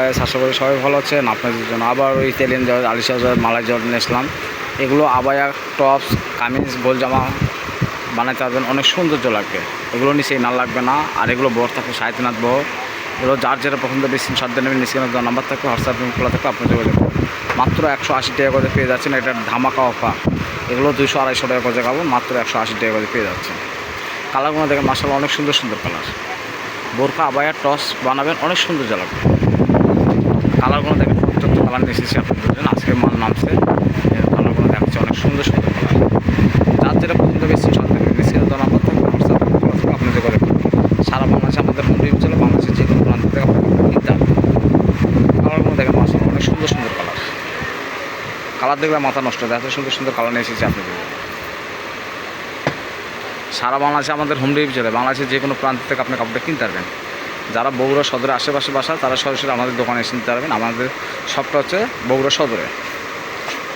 Guys, আশা করি সবাই ভালো আছেন। আপনাদের জন্য আবার ওই ইতালিয়ান জর্জেট, আলিশা জর্জেট, মালাই জর্জেট নিয়ে আসলাম। এগুলো আবায়া, টপস, কামিজ, গোল জামা বানাতে পারবেন, অনেক সৌন্দর্য লাগবে। এগুলো নিচে না লাগবে না। আর এগুলো বহর থাকবে 3.5 বহর। এগুলো যার যেটা পছন্দ বেশি শর্ট দিয়ে নেবেন, নিচে নাম্বার থাকবে, হোয়াটসঅ্যাপ খোলা থাকবে, আপনার যোগাযোগ করুন। মাত্র 180 টাকা করে পেয়ে যাচ্ছেন। এটা ধামাকা অফার। এগুলো 200-250 টাকা করে পাবেন, মাত্র 180 টাকা করে পেয়ে যাচ্ছেন। কালারগুলো দেখেন, মাশাআল্লাহ অনেক সুন্দর সুন্দর কালার। বোরকা, আবায়া, টস বানাবেন, অনেক সৌন্দর্য লাগবে। কালারগুলো দেখেন, প্রত্যেকটা কালার এসেছে আপনাদের জন্য। আজকে মাল নামছে, কালারগুলো দেখাচ্ছে অনেক সুন্দর সুন্দর কালার। যার যেটা পছন্দ বেশি শর্ট দেবেন, নিচে নাম্বার থাকবে, হোয়াটসঅ্যাপ খোলা থাকবে, আপনার যোগাযোগ করুন। সারা বাংলাদেশে আমাদের হোম ডেলিভারি চলে। বাংলাদেশের যে কোনো প্রান্ত থেকে আপনার কিনতে হবে। কালারগুলো দেখেন, মাশাআল্লাহ অনেক সুন্দর সুন্দর কালার। কালার দেখলে মাথা নষ্ট হয়, এত সুন্দর সুন্দর কালার নিয়ে এসেছে আপনাদের। সারা বাংলাদেশে আমাদের হোম ডেলিভারি চলে। বাংলাদেশের যে কোনো প্রান্ত থেকে আপনি কাপড়টা কিনতে পারবেন। যারা বগুড়া সদরে আশেপাশে বাসা, তারা সরাসরি আমাদের দোকানে এসে নিতে পারবেন। আমাদের শপটা হচ্ছে বগুড়া সদরে,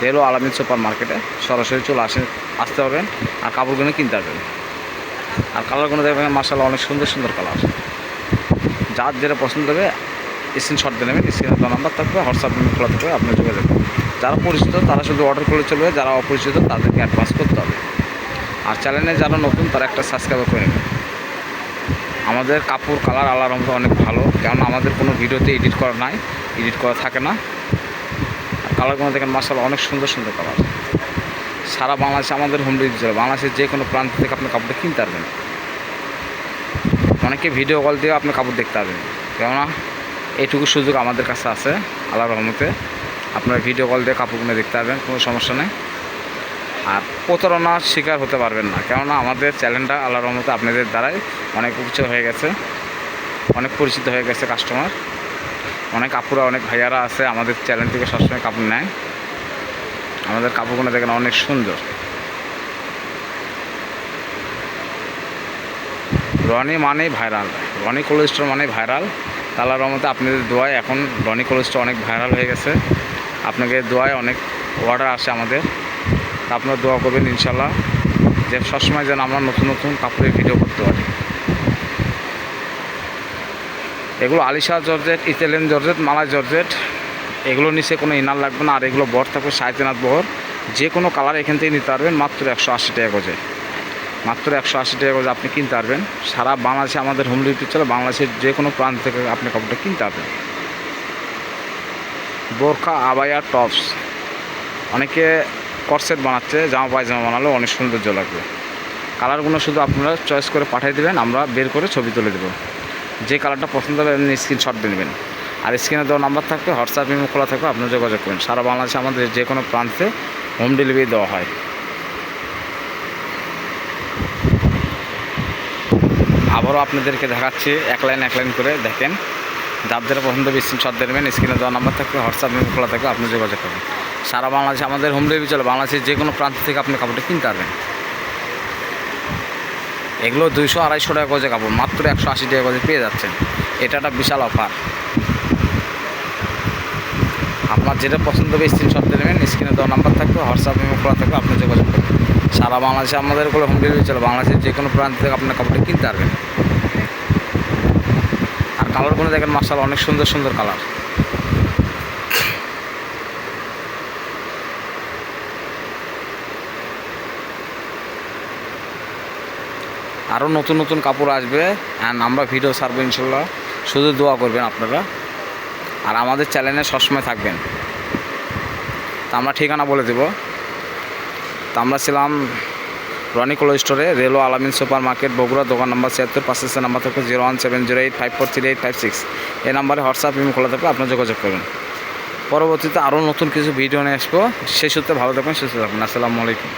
রেলো আলামিন সুপার মার্কেটে। সরাসরি চলে আসতে পারবেন আর কাপড়গুলো কিনতে পারবেন। আর কালারগুলো দেখবেন, মাশাআল্লাহ অনেক সুন্দর সুন্দর কালার। যার যেটা পছন্দ হবে স্ক্রিনশট দিয়ে নেবেন। স্ক্রিনে নাম্বার থাকবে, হোয়াটসঅ্যাপ খোলা থাকবে, আপনার যোগাযোগ করবেন। যারা পরিচিত তারা শুধু অর্ডার করলে চলবে, যারা অপরিচিত তাদেরকে অ্যাডভান্স করতে হবে। আর চ্যানেলে যারা নতুন তারা একটা সাবস্ক্রাইব করে নেবেন। আমাদের কাপড় কালার আল্লাহর রহমতে অনেক ভালো, কেননা আমাদের কোনো ভিডিওতে এডিট করা নাই, এডিট করা থাকে না। আর কালারগুলো দেখেন, মাশাআল্লাহ অনেক সুন্দর সুন্দর কালার। সারা বাংলাদেশে আমাদের হোম ডেলিভারি চলে। বাংলাদেশের যে কোনো প্রান্ত থেকে আপনি কাপড়টা কিনতে পারবেন। অনেকে ভিডিও কল দিয়ে আপনি কাপড় দেখতে পারবেন, কেননা এইটুকু সুযোগ আমাদের কাছে আছে আল্লাহর রহমতে। আপনারা ভিডিও কল দিয়ে কাপড়গুলো দেখতে পারবেন, কোনো সমস্যা নেই। আর প্রতারণার শিকার হতে পারবেন না, কেননা আমাদের চ্যানেলটা আল্লাহর রহমতে আপনাদের দ্বারাই অনেক উচ্চ হয়ে গেছে, অনেক পরিচিত হয়ে গেছে কাস্টমার। অনেক আপুরা, অনেক ভাইয়ারা আছে আমাদের চ্যানেল থেকে সবসময় কাপড় নেয়। আমাদের কাপড়গুলো দেখেন অনেক সুন্দর। রনি মানেই ভাইরাল, রনি ক্লোথ স্টোর মানেই ভাইরাল। আল্লাহর রহমতে আপনাদের দোয়ায় এখন রনি ক্লোথ স্টোর অনেক ভাইরাল হয়ে গেছে। আপনাদের দোয়ায় অনেক অর্ডার আসে আমাদের। আপনারা দোয়া করবেন ইনশাল্লাহ, যে সবসময় যেন আমরা নতুন নতুন কাপড়ের ভিডিও করতে পারি। এগুলো আলিশা জর্জেট, ইতালিয়ান জর্জেট, মালাই জর্জেট। এগুলো নিচে কোনো ইনার লাগবে না। আর এগুলো বহর থাকবে 3.5 বহর। যে কোনো কালার এখান থেকে নিতে পারবেন, মাত্র 180 টাকা গজে। মাত্র 180 টাকা গজে আপনি কিনতে পারবেন। সারা বাংলাদেশে আমাদের হোম ডেলিভারি চলে। বাংলাদেশের যে কোনো প্রান্ত থেকে আপনি কাপড়টা কিনতে পারবেন। বোরকা, আবায়া, টপস, অনেকে করসেট বানাচ্ছে, জামা পায়জামা বানালেও অনেক সৌন্দর্য লাগবে। কালারগুলো শুধু আপনারা চয়েস করে পাঠিয়ে দেবেন, আমরা বের করে ছবি তুলে দেবো। যে কালারটা পছন্দ হবে আপনি স্ক্রিনশট দিয়ে নেবেন। আর স্ক্রিনে দেওয়া নাম্বার থাকবে, হোয়াটসঅ্যাপ ইমো খোলা থাকবে, আপনারা যোগাযোগ করবেন। সারা বাংলাদেশে আমাদের যে কোনো প্রান্তে হোম ডেলিভারি দেওয়া হয়। আবারও আপনাদেরকে দেখাচ্ছি এক লাইন করে দেখেন। যার যেটা পছন্দ হবে স্ক্রিনশট দিয়ে নেবেন। স্ক্রিনে দেওয়া নাম্বার থাকবে, হোয়াটসঅ্যাপ ইমো খোলা থাকবে, আপনি যোগাযোগ করবেন। সারা বাংলাদেশে আমাদের হোম ডেলিভারি চলে। বাংলাদেশের যে কোনো প্রান্ত থেকে আপনি কাপড়টা কিনতে পারবেন। এগুলো 200-250 টাকা করে কাপড়, মাত্র 180 টাকা করে পেয়ে যাচ্ছেন। এটা একটা বিশাল অফার। আপনার যেটা পছন্দ হবে স্ক্রিনশট দিয়ে নেবেন। স্ক্রিনে দেওয়া নাম্বার থাকবে, হোয়াটসঅ্যাপ ইমো খোলা থাকবে, আপনি যোগাযোগ করবেন। সারা বাংলাদেশে আমাদের কোনো হোম ডেলিভারি চলে। বাংলাদেশের যে কোনো প্রান্ত থেকে আপনার কাপড়টা কিনতে পারবেন। আর কালারগুলো দেখেন, মাশাআল্লাহ অনেক সুন্দর সুন্দর কালার। আরও নতুন নতুন কাপড় আসবে, অ্যান্ড আমরা ভিডিও ছাড়বো ইনশাল্লাহ। শুধু দোয়া করবেন আপনারা, আর আমাদের চ্যানেলে সবসময় থাকবেন। তা আমরা ঠিকানা বলে দেব। তা আমরা ছিলাম রনি ক্লোথ স্টোরে, রেলো আলামিন সুপার মার্কেট, বগুড়া, দোকান নাম্বার 76, 5 নাম্বার থাকবে 01708543856। এই নাম্বারে হোয়াটসঅ্যাপ ইমো খোলা থাকবে, আপনার যোগাযোগ করবেন। পরবর্তীতে আরও নতুন কিছু ভিডিও নিয়ে আসবো। সেই সূত্রে ভালো থাকবেন, সুস্থ থাকবেন। আসসালামু আলাইকুম।